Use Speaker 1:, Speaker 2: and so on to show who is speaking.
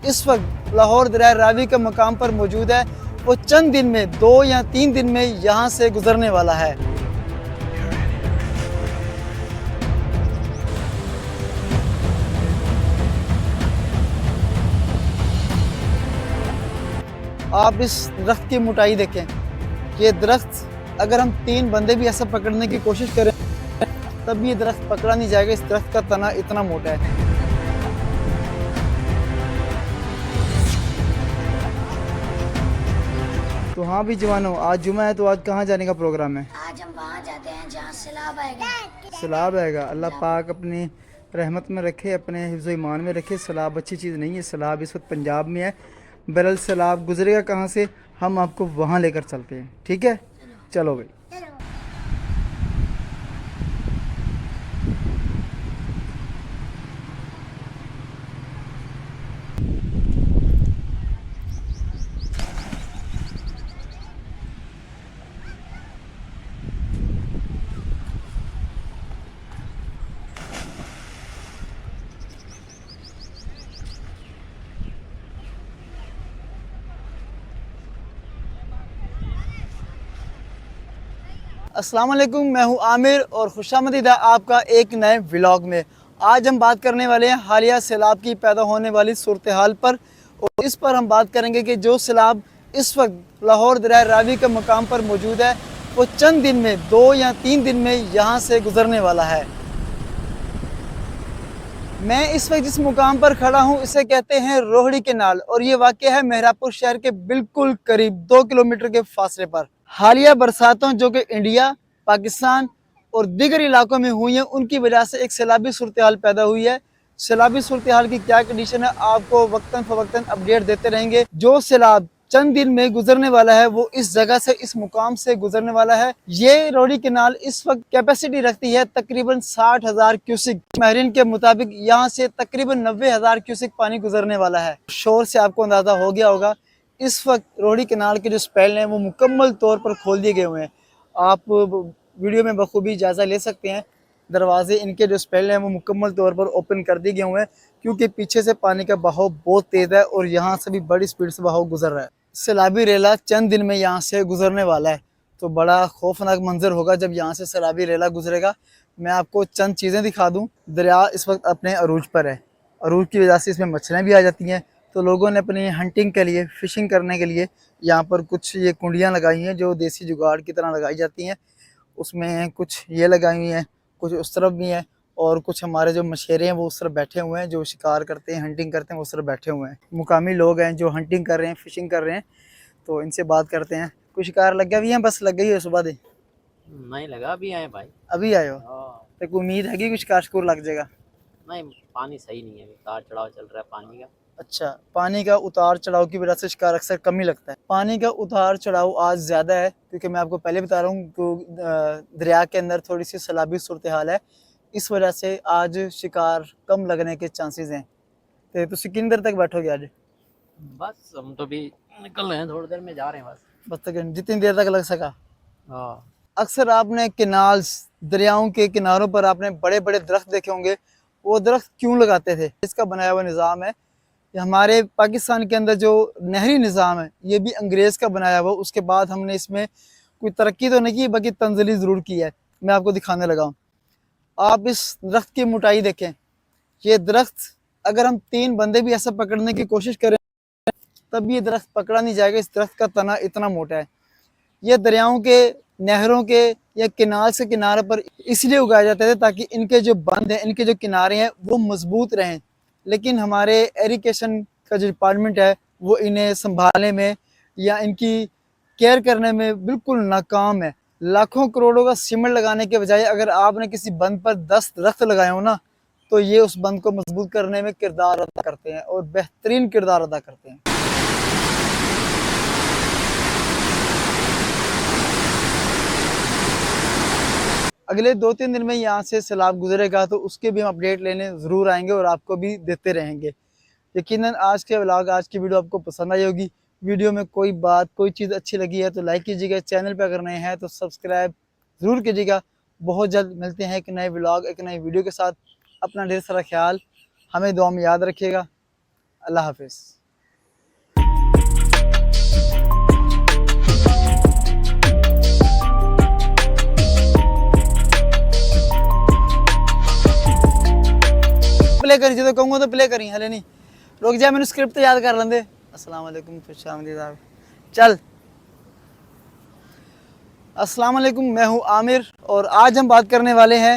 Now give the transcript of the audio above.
Speaker 1: इस वक्त लाहौर दरिया रावी के मकाम पर मौजूद है, वो चंद दिन में 2 या 3 दिन में यहाँ से गुजरने वाला है। आप इस दरख्त की मोटाई देखें। ये दरख्त अगर हम 3 बंदे भी ऐसा पकड़ने की कोशिश करें तब भी ये दरख्त पकड़ा नहीं जाएगा। इस दरख्त का तना इतना मोटा है। तो हाँ भी जवानों, आज जुमा है तो आज कहाँ जाने का प्रोग्राम है?
Speaker 2: आज हम वहाँ जाते हैं जहाँ सैलाब आएगा।
Speaker 1: सैलाब आएगा। अल्लाह पाक अपनी रहमत में रखे, अपने हिफ्ज़ ईमान में रखे। सैलाब अच्छी चीज़ नहीं है। सैलाब इस वक्त पंजाब में है। बहरहाल सैलाब गुजरेगा कहाँ से, हम आपको वहाँ लेकर चलते हैं। ठीक है, चलो भाई। अस्सलाम वालेकुम, मैं हूं आमिर और खुशामदीद है आपका एक नए व्लॉग में। आज हम बात करने वाले हैं हालिया सैलाब की पैदा होने वाली सूरत हाल पर, और इस पर हम बात करेंगे कि जो सैलाब इस वक्त लाहौर दरिया रावी के मकाम पर मौजूद है, वो चंद दिन में 2 या 3 दिन में यहाँ से गुजरने वाला है। मैं इस वक्त जिस मुकाम पर खड़ा हूँ इसे कहते हैं रोहड़ी केनाल, और ये वाक़या है मेहरापुर शहर के बिल्कुल करीब 2 किलोमीटर के फासले पर। हालिया बरसातों जो कि इंडिया, पाकिस्तान और दीगर इलाकों में हुई हैं, उनकी वजह से एक सैलाबी सूरत हाल पैदा हुई है। सैलाबी सूरत हाल की क्या कंडीशन है आपको वक्तन फ़वक्तन अपडेट देते रहेंगे। जो सैलाब चंद दिन में गुजरने वाला है वो इस जगह से, इस मुकाम से गुजरने वाला है। ये रोहड़ी केनाल इस वक्त कैपेसिटी रखती है तकरीबन 60,000 क्यूसिक। माहिरीन के मुताबिक यहाँ से तकरीबन 90,000 क्यूसिक पानी गुजरने वाला है। शोर से आपको अंदाजा हो गया होगा, इस वक्त रोहड़ी केनाल के जो स्पेल हैं वो मुकम्मल तौर पर खोल दिए गए हुए हैं। आप वीडियो में बखूबी जायज़ा ले सकते हैं। दरवाजे इनके जो स्पेल हैं वो मुकम्मल तौर पर ओपन कर दिए गए हुए हैं, क्योंकि पीछे से पानी का बहाव बहुत तेज़ है और यहाँ से भी बड़ी स्पीड से बहाव गुजर रहा है। सैलाबी रेला चंद दिन में यहाँ से गुजरने वाला है, तो बड़ा खौफनाक मंजर होगा जब यहाँ से सैलाबी रेला गुजरेगा। मैं आपको चंद चीज़ें दिखा दूँ। दरिया इस वक्त अपने अरूज पर है। अरूज की वजह से इसमें मछलियाँ भी आ जाती हैं, तो लोगों ने अपनी हंटिंग के लिए, फ़िशिंग करने के लिए यहाँ पर कुछ ये कुंडियाँ लगाई हैं जो देसी जुगाड़ की तरह लगाई जाती हैं। उसमें कुछ ये लगाई हुई हैं, कुछ उस तरफ भी हैं, और कुछ हमारे जो मछेरे हैं वो उस तरफ बैठे हुए हैं, जो शिकार करते हैं, हंटिंग करते हैं, वो उस तरफ बैठे हुए हैं। मुकामी लोग हैं जो हंटिंग कर रहे हैं, फ़िशिंग कर रहे हैं, तो इनसे बात करते हैं। कुछ शिकार लग गया भी हैं? बस लग गई है सुबह दे?
Speaker 3: नहीं लगा, अभी आए भाई।
Speaker 1: अभी आए हो?
Speaker 3: हाँ।
Speaker 1: तो कोई उम्मीद है कि कुछ शिकार शिकार लग जाएगा?
Speaker 3: नहीं, पानी सही नहीं है, अभी उतार चढ़ाव चल रहा है पानी का।
Speaker 1: अच्छा, पानी का उतार चढ़ाव की वजह से शिकार अक्सर कम ही लगता है। पानी का उतार चढ़ाव आज ज़्यादा है, क्योंकि मैं आपको पहले बता रहा हूँ कि दरिया के अंदर थोड़ी सी सैलाबी सूरत हाल है, इस वजह से आज शिकार कम लगने के चांसेस हैं। तो तुम कितनी देर तक बैठोगे आज?
Speaker 3: बस हम तो भी निकल रहे हैं, थोड़ी देर में जा रहे हैं बस।
Speaker 1: बस तक जितनी देर तक लग सका।
Speaker 3: हाँ।
Speaker 1: अक्सर आपने किनाल्स, दरियाओं के किनारों पर आपने बड़े बड़े दरख्त देखे होंगे। वो दरख्त क्यों लगाते थे? इसका बनाया हुआ निज़ाम है। हमारे पाकिस्तान के अंदर जो नहरी निज़ाम है ये भी अंग्रेज़ का बनाया हुआ। उसके बाद हमने इसमें कोई तरक्की तो नहीं की, बाकी तंज़ीली ज़रूर की है। मैं आपको दिखाने लगा हूँ। आप इस दरख्त की मोटाई देखें। ये दरख्त अगर हम 3 बंदे भी ऐसा पकड़ने की कोशिश करें तब भी ये दरख्त पकड़ा नहीं जाएगा। इस दरख्त का तना इतना मोटा है। ये दरियाओं के, नहरों के या किनाल से किनारे पर इसलिए उगाए जाते थे ताकि इनके जो बंद हैं, इनके जो किनारे हैं वो मजबूत रहें। लेकिन हमारे एरिगेशन का जो डिपार्टमेंट है वो इन्हें संभालने में या इनकी केयर करने में बिल्कुल नाकाम है। लाखों करोड़ों का सीमेंट लगाने के बजाय अगर आपने किसी बंद पर 10 दरख्त लगाए हो ना, तो ये उस बंद को मजबूत करने में किरदार अदा करते हैं, और बेहतरीन किरदार अदा करते हैं। अगले 2-3 दिन में यहाँ से सैलाब गुजरेगा, तो उसके भी हम अपडेट लेने ज़रूर आएंगे और आपको भी देते रहेंगे। यकीनन आज के व्लॉग, आज की वीडियो आपको पसंद आई होगी। वीडियो में कोई बात, कोई चीज़ अच्छी लगी है तो लाइक कीजिएगा। चैनल पर अगर नए हैं तो सब्सक्राइब ज़रूर कीजिएगा। बहुत जल्द मिलते हैं एक नए व्लॉग, एक नई वीडियो के साथ। अपना ढेर सारा ख्याल, हमें दुआ में याद रखिएगा। अल्लाह हाफिज़। प्ले करी जो कहूँगा तो प्ले करी हले नहीं रुक जा मैंने स्क्रिप्ट याद कर लेंदे। अस्सलाम वालेकुम खुशामदीद चल। अस्सलाम वालेकुम मैं हूँ आमिर और आज हम बात करने वाले हैं